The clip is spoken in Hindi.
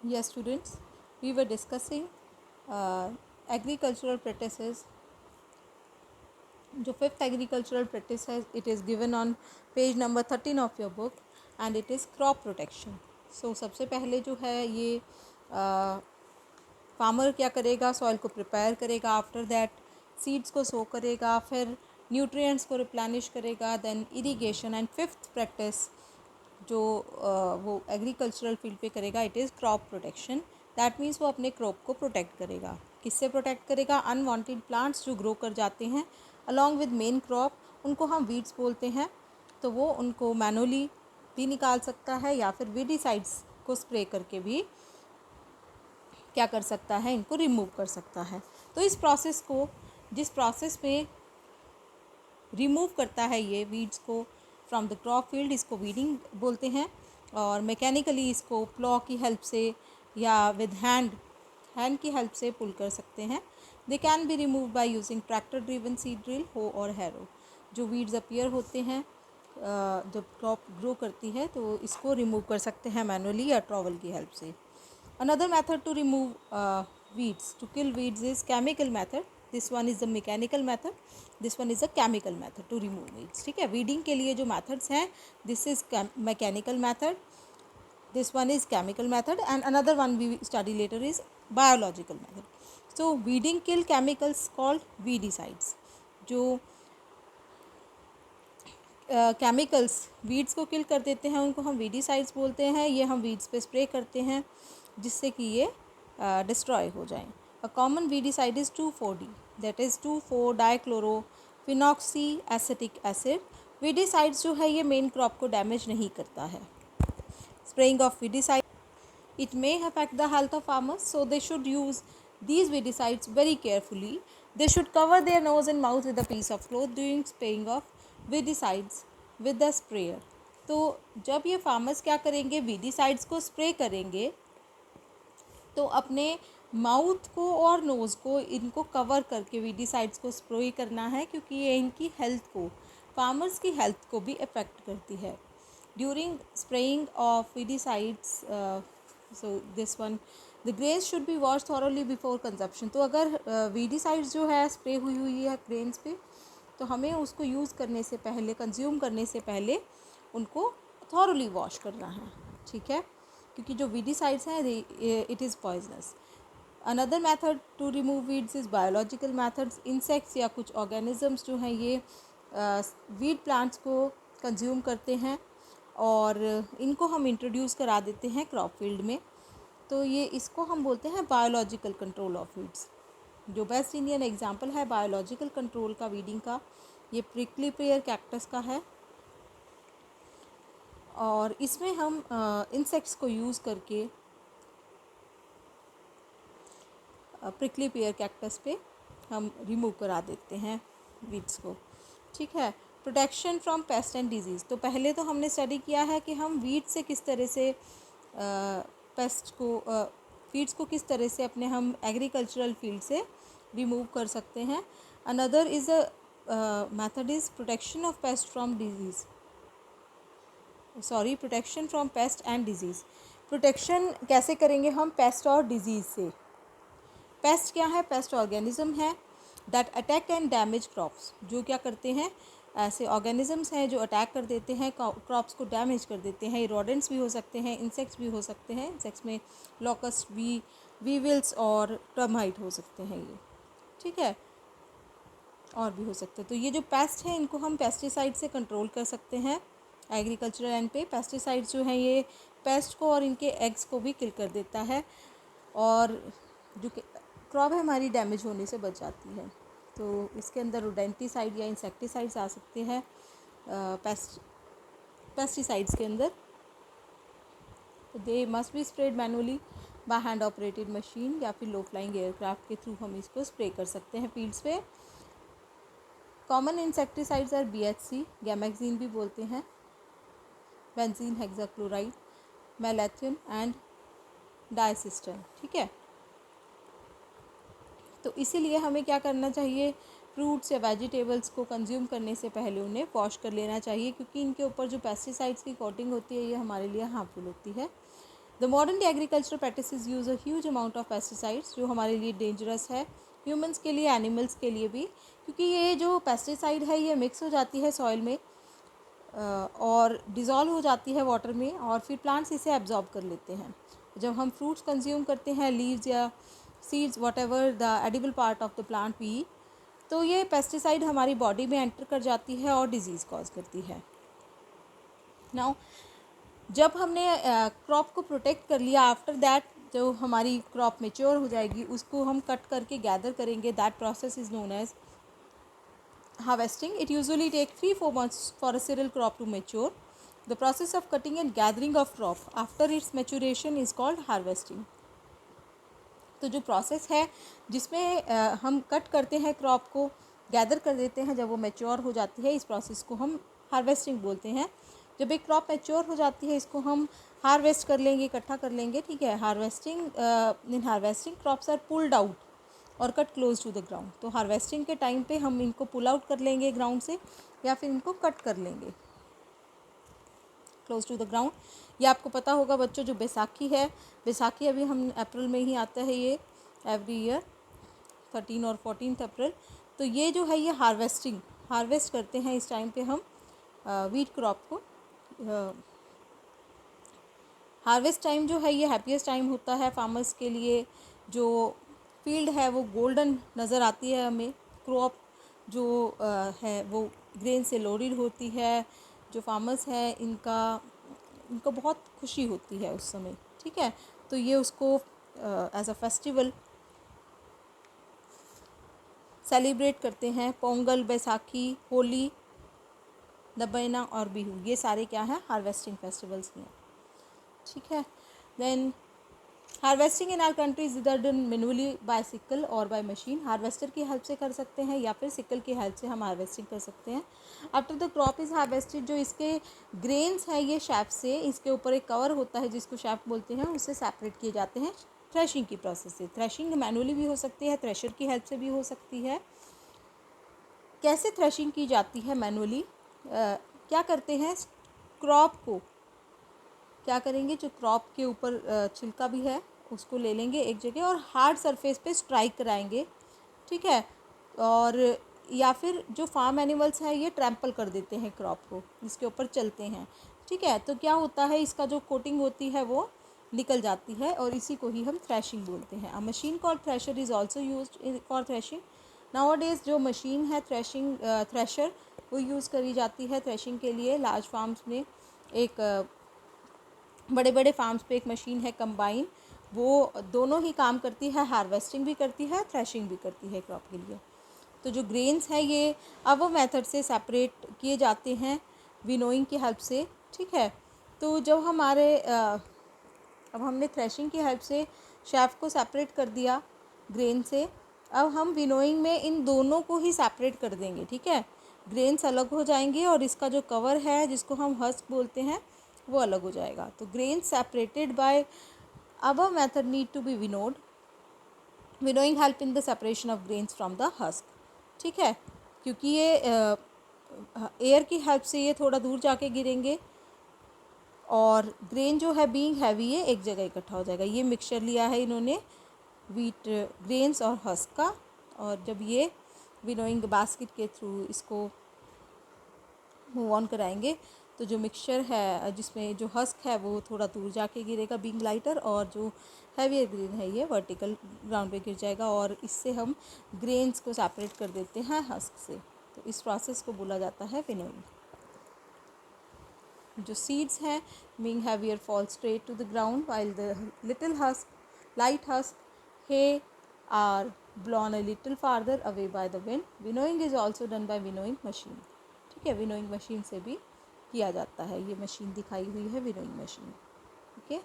Yes, students, we were discussing agricultural practices. जो फिफ्थ एग्रीकल्चरल प्रैक्टिस है, it is given on page number 13 of your book and it is crop protection. So सबसे पहले जो है ये फार्मर क्या करेगा, सॉइल को प्रिपेयर करेगा, आफ्टर दैट सीड्स को सो करेगा, फिर न्यूट्रिएंट्स को रिप्लेनिश करेगा, then irrigation. And fifth practice जो वो एग्रीकल्चरल फील्ड पे करेगा, it is crop protection. That means वो अपने क्रॉप को प्रोटेक्ट करेगा. किससे प्रोटेक्ट करेगा? अनवांटेड प्लांट्स जो ग्रो कर जाते हैं अलॉन्ग विद मेन क्रॉप, उनको हम वीड्स बोलते हैं. तो वो उनको मैनुअली भी निकाल सकता है या फिर वीडिसाइड्स को स्प्रे करके भी क्या कर सकता है, इनको रिमूव कर सकता है. तो इस प्रोसेस को, जिस प्रोसेस में रिमूव करता है ये वीड्स को फ्रॉम द क्रॉप फील्ड, इसको वीडिंग बोलते हैं. और मैकेनिकली इसको प्लॉ की हेल्प से या विद हैंड की हेल्प से पुल कर सकते हैं. They can be remove by using tractor driven seed drill, हो और हैरो. जो वीड्स अपीयर होते हैं जब क्रॉप ग्रो करती है, तो इसको रिमूव कर सकते हैं मैनुअली या ट्रॉवल की हेल्प से. Another method to remove weeds, to kill weeds, is chemical method. This one is the mechanical method. This one is a chemical method to remove weeds. ठीक है, weeding के लिए जो methods हैं, this is mechanical method, this one is chemical method, and another one we study later is biological method. So weeding kill chemicals called weedicides. जो केमिकल्स वीड्स को किल कर देते हैं, उनको हम वीडीसाइड्स बोलते हैं. ये हम वीड्स पे स्प्रे करते हैं जिससे कि ये डिस्ट्रॉय हो जाएं. A common weedicide is 2,4-D, that is two four dichlorophenoxy acetic acid. Weedicides जो है ये मेन क्रॉप को डैमेज नहीं करता है. Spraying of weedicide, it may affect the health of farmers, so they should use these weedicides very carefully. They should cover their nose and mouth with a piece of cloth during spraying of weedicides with the sprayer. तो जब ये फार्मर्स क्या करेंगे, वीडीसाइड्स को स्प्रे करेंगे, तो अपने माउथ को और नोज़ को इनको कवर करके वीडीसाइड्स को स्प्रे करना है, क्योंकि ये इनकी हेल्थ को, फार्मर्स की हेल्थ को भी अफेक्ट करती है. During spraying of weedicides, so this one, the grains should be wash thoroughly before consumption. तो अगर वीडीसाइड्स जो है स्प्रे हुई है ग्रेन्स पे, तो हमें उसको यूज़ करने से पहले, कंज्यूम करने से पहले उनको थॉरोली वॉश करना है. ठीक है, क्योंकि जो वीडीसाइड्स हैं it is poisonous. Another method to remove weeds is biological methods. Insects या कुछ ऑर्गेनिजम्स जो हैं ये वीड प्लांट्स को कंज्यूम करते हैं और इनको हम इंट्रोड्यूस करा देते हैं क्रॉप फील्ड में. तो ये इसको हम बोलते हैं बायोलॉजिकल कंट्रोल ऑफ वीड्स. जो बेस्ट इंडियन एग्जांपल है बायोलॉजिकल कंट्रोल का वीडिंग का, ये प्रिकली पेयर कैक्टस का है. और इसमें हम इंसेक्ट्स को यूज़ करके प्रिकली पेयर कैक्टस पे हम रिमूव करा देते हैं वीड्स को. ठीक है, protection from paste and disease. तो पहले तो हमने स्टडी किया है कि हम वीड से किस तरह से पेस्ट को, वीड्स को किस तरह से अपने हम एग्रीकल्चरल फील्ड से रिमूव कर सकते हैं. Another is a method is protection of paste from disease, sorry, protection from paste and disease. Protection कैसे करेंगे हम पेस्ट और डिजीज़ से? पेस्ट क्या है? पेस्ट ऑर्गेनिज्म है that attack and damage crops. जो क्या करते हैं, ऐसे ऑर्गेनिजम्स हैं जो अटैक कर देते हैं, क्रॉप्स को डैमेज कर देते हैं. रोडेंट्स भी हो सकते हैं, इंसेक्ट्स भी हो सकते हैं. इंसेक्ट्स में लॉकस्ट, वीविल्स और टर्माइट हो सकते हैं ये. ठीक है, और भी हो सकते हैं. तो ये जो पेस्ट हैं इनको हम पेस्टिसाइड से कंट्रोल कर सकते हैं. एग्रीकल्चरल एंड पे पेस्टिसाइड्स जो हैं ये पेस्ट को और इनके एग्स को भी किल कर देता है और जो क्रॉप है हमारी डैमेज होने से बच जाती है. तो इसके अंदर रोडेंटिसाइड या इंसेक्टिसाइड्स आ सकते हैं पेस्टिसाइड्स के अंदर. तो they must be spread manually by hand operated machine या फिर लो फ्लाइंग एयरक्राफ्ट के थ्रू हम इसको स्प्रे कर सकते हैं फील्ड्स पे. Common insecticides are BHC, gammexane भी बोलते हैं, benzene hexachloride, malathion and disyston. ठीक है, तो इसीलिए हमें क्या करना चाहिए, फ्रूट्स या वेजिटेबल्स को कंज्यूम करने से पहले उन्हें वॉश कर लेना चाहिए, क्योंकि इनके ऊपर जो पेस्टिसाइड्स की कोटिंग होती है ये हमारे लिए हार्मफुल होती है. The modern agricultural practices use a huge amount of pesticides, जो हमारे लिए डेंजरस है, ह्यूमंस के लिए, एनिमल्स के लिए भी, क्योंकि ये जो पेस्टिसाइड है ये मिक्स हो जाती है सॉइल में और डिज़ोल्व हो जाती है वाटर में, और फिर प्लांट्स इसे एब्जॉर्ब कर लेते हैं। जब हम फ्रूट्स कंज्यूम करते हैं, लीव्स या seeds, whatever the edible part of the plant we, तो ये पेस्टिसाइड हमारी बॉडी में एंटर कर जाती है और डिजीज़ कॉज करती है। नाउ जब हमने क्रॉप को प्रोटेक्ट कर लिया, आफ्टर दैट जो हमारी क्रॉप मेच्योर हो जाएगी उसको हम कट करके गैदर करेंगे। That process is known as harvesting. It usually takes 3-4 months for a cereal crop to mature. The process of cutting and gathering of crop after its maturation is called harvesting. तो जो प्रोसेस है जिसमें हम कट करते हैं क्रॉप को, गैदर कर देते हैं जब वो मैच्योर हो जाती है, इस प्रोसेस को हम हार्वेस्टिंग बोलते हैं। जब एक क्रॉप मैच्योर हो जाती है इसको हम हार्वेस्ट कर लेंगे, इकट्ठा कर लेंगे, ठीक है। In harvesting crops are pulled out और cut close to the ground. तो हार्वेस्टिंग के टाइम पे हम इनको पुल आउट कर लेंगे ग्राउंड से, या फिर इनको कट कर लेंगे क्लोज टू द ग्राउंड। ये आपको पता होगा बच्चों, जो बैसाखी है, बैसाखी अभी हम अप्रैल में ही आता है ये एवरी ईयर 13 और 14 अप्रैल। तो ये जो है ये हार्वेस्ट करते हैं इस टाइम पे हम वीट क्रॉप को। हार्वेस्ट टाइम जो है ये हैप्पीएस्ट टाइम होता है फार्मर्स के लिए। जो फील्ड है वो गोल्डन नज़र आती है हमें, क्रॉप जो है वो ग्रेन से लोडेड होती है। जो फार्मर्स हैं इनको बहुत खुशी होती है उस समय, ठीक है। तो ये उसको एज अ फेस्टिवल सेलिब्रेट करते हैं। पोंगल, बैसाखी, होली, दबैना और बिहू, ये सारे क्या हैं, हार्वेस्टिंग फेस्टिवल्स हैं, ठीक है। Then harvesting in our country is इधर डन मैनुअली बाय सिकल और बाय मशीन। हार्वेस्टर की हेल्प से कर सकते हैं या फिर सिकल की हेल्प से हम हार्वेस्टिंग कर सकते हैं। After the crop is harvested, जो इसके ग्रेन्स हैं ये शैफ से, इसके ऊपर एक कवर होता है जिसको शैफ बोलते हैं, उससे सेपरेट किए जाते हैं थ्रेशिंग की प्रोसेस से। थ्रेशिंग मैनुअली भी हो सकती है, थ्रेशर की हेल्प से भी हो सकती है। कैसे थ्रेशिंग की जाती है मैनुअली? क्या करते हैं, क्रॉप को क्या करेंगे, जो क्रॉप के ऊपर छिलका भी है उसको ले लेंगे एक जगह और हार्ड सरफेस पे स्ट्राइक कराएंगे, ठीक है। और या फिर जो फार्म एनिमल्स हैं ये ट्रैम्पल कर देते हैं क्रॉप को, इसके ऊपर चलते हैं, ठीक है। तो क्या होता है, इसका जो कोटिंग होती है वो निकल जाती है और इसी को ही हम थ्रेशिंग बोलते हैं। अ machine called thresher is also used for threshing. Nowadays जो मशीन है थ्रेशर वो यूज़ करी जाती है थ्रेशिंग के लिए। लार्ज फार्म्स में बड़े बड़े फार्म्स पे एक मशीन है कंबाइन, वो दोनों ही काम करती है, हार्वेस्टिंग भी करती है, थ्रेशिंग भी करती है क्रॉप के लिए। तो जो ग्रेन्स हैं ये अब वो मेथड से सेपरेट किए जाते हैं विनोइंग की हेल्प से, ठीक है। तो जब अब हमने थ्रेशिंग की हेल्प से शैफ को सेपरेट कर दिया ग्रेन से, अब हम विनोइंग में इन दोनों को ही सेपरेट कर देंगे, ठीक है। ग्रेन्स अलग हो जाएंगे और इसका जो कवर है जिसको हम हस्क बोलते हैं वो अलग हो जाएगा। तो grains separated by above method need to be winnowed. Winnowing help in the separation of grains from the husk, ठीक है। क्योंकि ये एयर की हेल्प से ये थोड़ा दूर जाके गिरेंगे और ग्रेन जो है बीइंग हैवी है एक जगह इकट्ठा हो जाएगा। ये मिक्सचर लिया है इन्होंने वीट ग्रेन्स और हस्क का, और जब ये विनोइंग बास्केट के थ्रू इसको मूव ऑन कराएंगे तो जो मिक्सचर है जिसमें जो हस्क है वो थोड़ा दूर जाके गिरेगा बीइंग लाइटर, और जो हैवी ग्रेन है ये वर्टिकल ग्राउंड पे गिर जाएगा, और इससे हम ग्रेन्स को सेपरेट कर देते हैं हस्क से। तो इस प्रोसेस को बोला जाता है विनोइंग। जो सीड्स हैं being heavier fall straight to the ground while the little husk light husk hay are blown a little farther away by the wind. Winnowing is also done by winnowing machine, ठीक है। विनोइंग मशीन से भी किया जाता है, ये मशीन दिखाई हुई है विनोइंग मशीन, ओके।